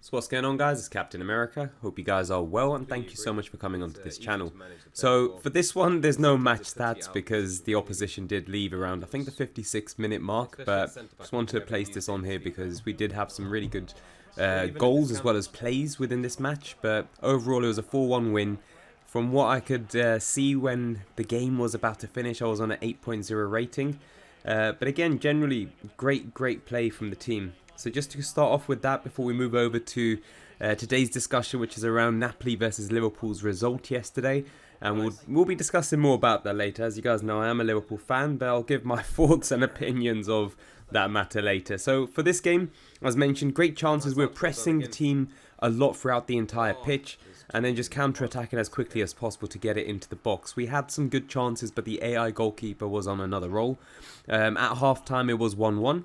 So what's going on, guys? It's Captain America. Hope you guys are well, and thank you so much for coming onto this channel. So for this one, there's no match stats because the opposition did leave around, I think, the 56-minute mark, but just wanted to place this on here because we did have some really good goals as well as plays within this match, but overall it was a 4-1 win. From what I could see when the game was about to finish, I was on an 8.0 rating. But again, generally, great play from the team. So just to start off with that before we move over to today's discussion, which is around Napoli versus Liverpool's result yesterday. And we'll be discussing more about that later. As you guys know, I am a Liverpool fan, but I'll give my thoughts and opinions of that matter later. So for this game, as mentioned, great chances. We're pressing the team a lot throughout the entire pitch, and then just counter-attacking as quickly as possible to get it into the box. We had some good chances, but the AI goalkeeper was on another roll. At half-time, it was 1-1.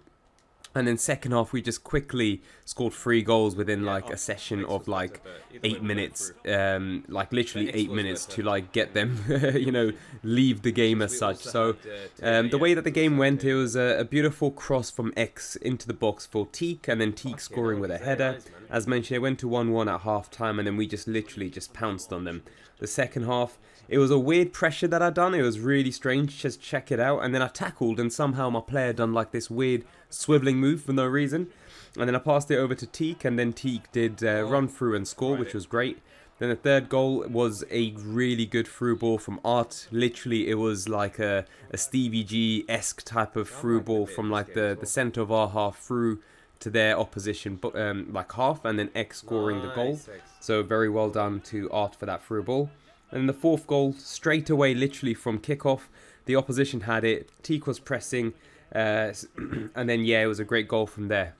And then second half, we just quickly scored 3 goals within like a session of like 8 minutes, like literally 8 minutes to like get them, leave the game as such. So the way that the game went, it was a beautiful cross from X into the box for Teak, and then Teak scoring with a header. As mentioned, it went to 1-1 at half time, and then we just literally just pounced on them. The second half, it was a weird pressure that I done. It was really strange. Just check it out. And then I tackled, and somehow my player done like this weird swiveling move for no reason. And then I passed it over to Teak, and then Teak did run through and score, which was great. Then the third goal was a really good through ball from Art. Literally, it was like a Stevie G-esque type of through ball from like the centre of our half through to their opposition, like half, and then X scoring the goal. So very well done to Art for that through ball. And then the fourth goal, straight away, literally from kickoff, the opposition had it. Teak was pressing, and then yeah, it was a great goal from there.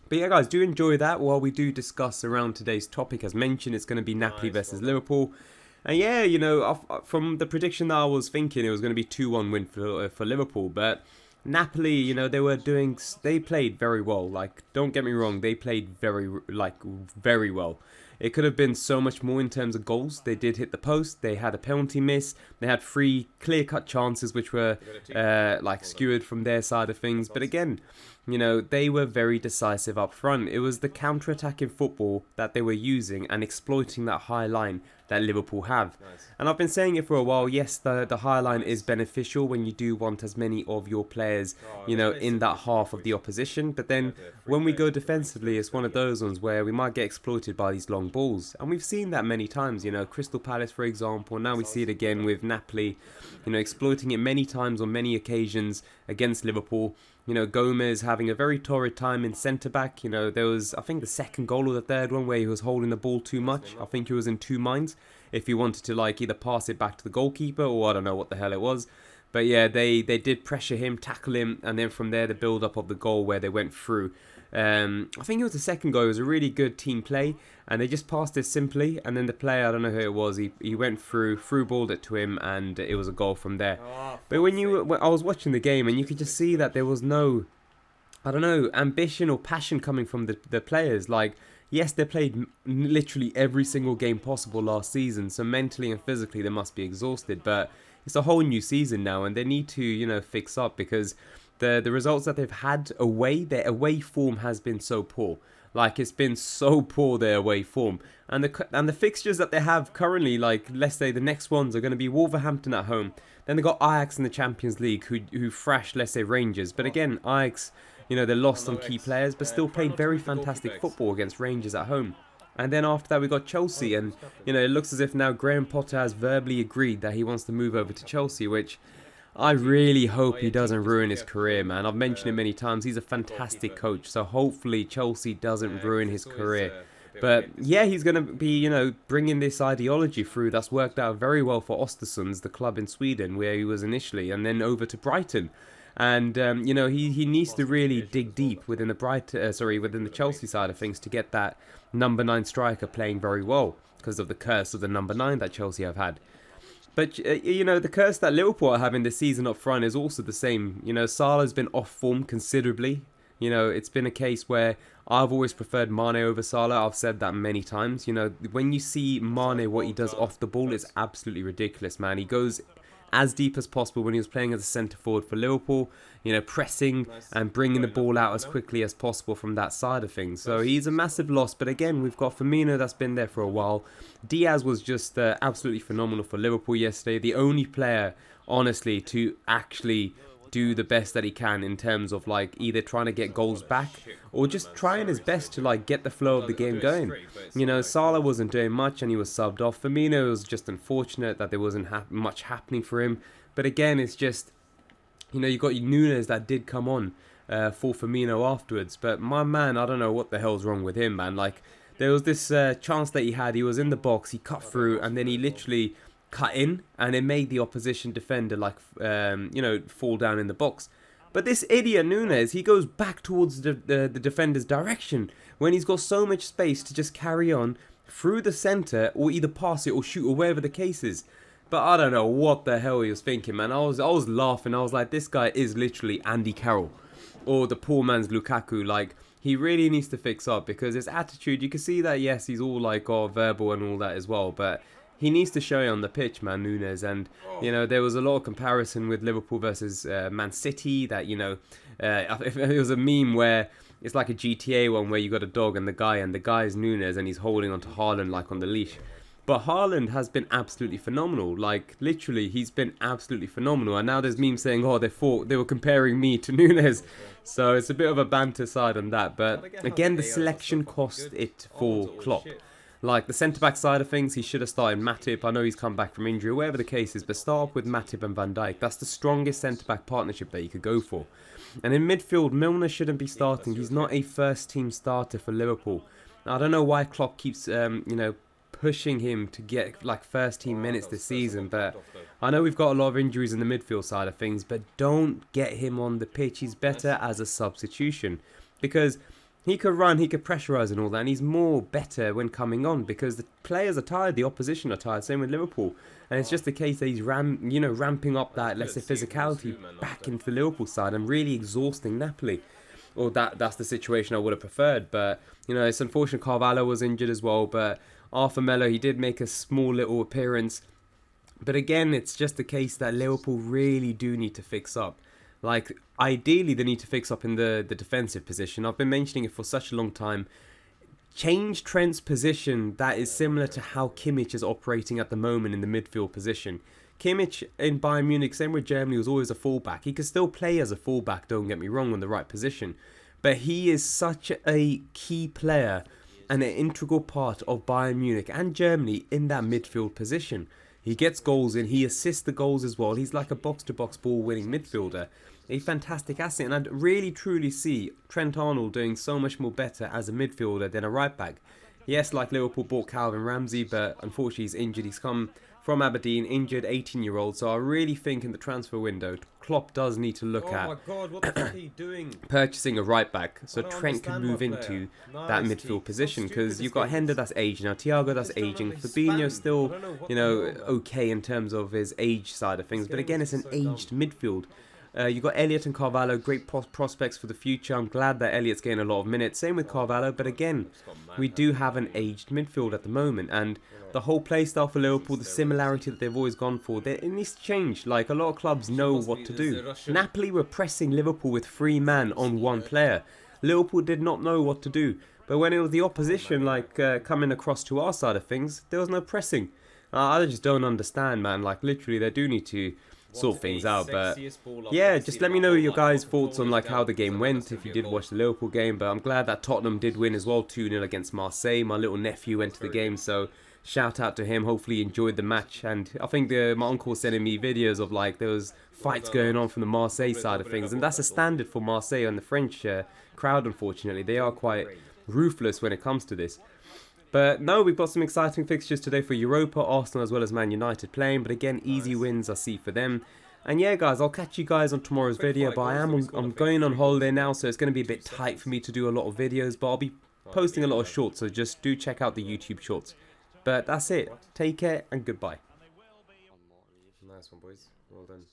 But yeah, guys, do enjoy that while we do discuss around today's topic. As mentioned, it's going to be Napoli versus Liverpool. And yeah, from the prediction that I was thinking, it was going to be 2-1 win for Liverpool. But Napoli, they played very well. Like, don't get me wrong, they played very well. It could have been so much more in terms of goals. They did hit the post. They had a penalty miss. They had 3 clear-cut chances, which were skewered from their side of things. But again, they were very decisive up front. It was the counter-attacking football that they were using and exploiting that high line that Liverpool have. And I've been saying it for a while. Yes, the high line is beneficial when you do want as many of your players, in that half of the opposition. But then when we go defensively, it's one of those ones where we might get exploited by these long balls. And we've seen that many times, Crystal Palace, for example. Now we see it again with Napoli, exploiting it many times on many occasions against Liverpool. Gomez having a very torrid time in centre-back. There was, I think, the second goal or the third one where he was holding the ball too much. I think he was in 2 minds if he wanted to, either pass it back to the goalkeeper or I don't know what the hell it was. But yeah, they did pressure him, tackle him, and then from there, the build-up of the goal where they went through. I think it was the second goal. It was a really good team play, and they just passed it simply, and then the player, I don't know who it was, he went through balled it to him, and it was a goal from there. But I was watching the game, and you could just see that there was no, I don't know, ambition or passion coming from the players. Like, yes, they played literally every single game possible last season, so mentally and physically they must be exhausted, but it's a whole new season now, and they need to, fix up because the results that they've had away, their away form has been so poor. Like, it's been so poor, their away form. And the fixtures that they have currently, like, let's say the next ones are going to be Wolverhampton at home. Then they got Ajax in the Champions League who thrashed, let's say, Rangers. But again, Ajax, they lost some key players, but still played very fantastic football against Rangers at home. And then after that, we got Chelsea. And, it looks as if now Graham Potter has verbally agreed that he wants to move over to Chelsea, which I really hope he doesn't ruin his career, man. I've mentioned it many times. He's a fantastic coach. So hopefully Chelsea doesn't ruin his career. But yeah, he's going to be, bringing this ideology through that's worked out very well for Östersunds, the club in Sweden where he was initially, and then over to Brighton. And, he needs to really dig deep within the Chelsea side of things to get that number 9 striker playing very well because of the curse of the number 9 that Chelsea have had. But, the curse that Liverpool are having this season up front is also the same. Salah's been off form considerably. It's been a case where I've always preferred Mane over Salah. I've said that many times. When you see Mane, what he does off the ball is absolutely ridiculous, man. He goes as deep as possible when he was playing as a centre forward for Liverpool, you know, pressing and bringing the ball out as quickly as possible from that side of things. So he's a massive loss, but again, we've got Firmino that's been there for a while. Diaz was just absolutely phenomenal for Liverpool yesterday. The only player, honestly, to actually do the best that he can in terms of like either trying to get goals back or just trying his best to like get the flow of the game going. You know, Salah wasn't doing much and he was subbed off. Firmino was just unfortunate that there wasn't much happening for him. But again, it's just, you know, you got Nunes that did come on for Firmino afterwards. But my man, I don't know what the hell's wrong with him, man. Like, there was this chance that he had. He was in the box, he cut through, and then he literally cut in, and it made the opposition defender like you know, fall down in the box. But this idiot Nunes, he goes back towards the defender's direction when he's got so much space to just carry on through the centre or either pass it or shoot or wherever the case is. But I don't know what the hell he was thinking, man. I was laughing. I was like, this guy is literally Andy Carroll or the poor man's Lukaku. Like, he really needs to fix up because his attitude, you can see that, yes, he's all like verbal and all that as well, but he needs to show it on the pitch, man, Nunes. And, you know, there was a lot of comparison with Liverpool versus Man City that, you know, it was a meme where it's like a GTA one where you got a dog and the guy is Nunes and he's holding onto Haaland like on the leash. But Haaland has been absolutely phenomenal. Like, literally, he's been absolutely phenomenal. And now there's memes saying, oh, they were comparing me to Nunes. So it's a bit of a banter side on that. But again, the selection cost it for Klopp. Like, the centre-back side of things, he should have started Matip. I know he's come back from injury, whatever the case is, but start off with Matip and Van Dijk. That's the strongest centre-back partnership that you could go for. And in midfield, Milner shouldn't be starting. He's not a first-team starter for Liverpool. I don't know why Klopp keeps, you know, pushing him to get, like, first-team minutes this season, but I know we've got a lot of injuries in the midfield side of things, but don't get him on the pitch. He's better as a substitution because he could run, he could pressurise and all that, and he's more better when coming on because the players are tired, the opposition are tired, same with Liverpool. And it's just the case that he's ramping up that, let's say, physicality back into the Liverpool side and really exhausting Napoli. Or that's the situation I would have preferred. But, you know, it's unfortunate Carvalho was injured as well, but Arthur Melo, he did make a small little appearance. But again, it's just the case that Liverpool really do need to fix up. Like, ideally, they need to fix up in the defensive position. I've been mentioning it for such a long time. Change Trent's position that is similar to how Kimmich is operating at the moment in the midfield position. Kimmich in Bayern Munich, same with Germany, was always a fullback. He could still play as a fullback, don't get me wrong, in the right position. But he is such a key player and an integral part of Bayern Munich and Germany in that midfield position. He gets goals in, he assists the goals as well. He's like a box-to-box ball-winning midfielder. A fantastic asset, and I'd really truly see Trent Arnold doing so much more better as a midfielder than a right-back. Yes, like Liverpool bought Calvin Ramsey, but unfortunately he's injured. He's come from Aberdeen, injured, 18-year-old. So I really think in the transfer window, Klopp does need to look at what the fuck are you doing? purchasing a right-back so Trent can move into that midfield position, because you've got Hender that's aging now, Thiago that's aging, Fabinho's still, you know, okay in terms of his age side of things, but again it's an aged midfield. You've got Elliott and Carvalho, great prospects for the future. I'm glad that Elliott's getting a lot of minutes. Same with Carvalho, but again, we do have an aged midfield at the moment. And the whole play style for Liverpool, the similarity that they've always gone for, it needs to change. Like, a lot of clubs know what to do. Napoli were pressing Liverpool with 3 men on 1 player. Liverpool did not know what to do. But when it was the opposition, like, coming across to our side of things, there was no pressing. I just don't understand, man. Like, literally, they do need to sort things out. But yeah, just let me know your guys' thoughts on like how the game went if you did watch the Liverpool game. But I'm glad that Tottenham did win as well, 2-0 against Marseille. My little nephew went to the game, so shout out to him. Hopefully he enjoyed the match. And I think my uncle was sending me videos of like there was fights going on from the Marseille side of things, and that's a standard for Marseille and the French crowd. Unfortunately, they are quite ruthless when it comes to this. But no, we've got some exciting fixtures today for Europa, Arsenal as well as Man United playing. But again, easy wins I see for them. And yeah, guys, I'll catch you guys on tomorrow's video. But I'm going on holiday now, so it's going to be a bit tight for me to do a lot of videos. But I'll be posting a lot of shorts, so just do check out the YouTube shorts. But that's it. Take care and goodbye. Nice one, boys. Well done.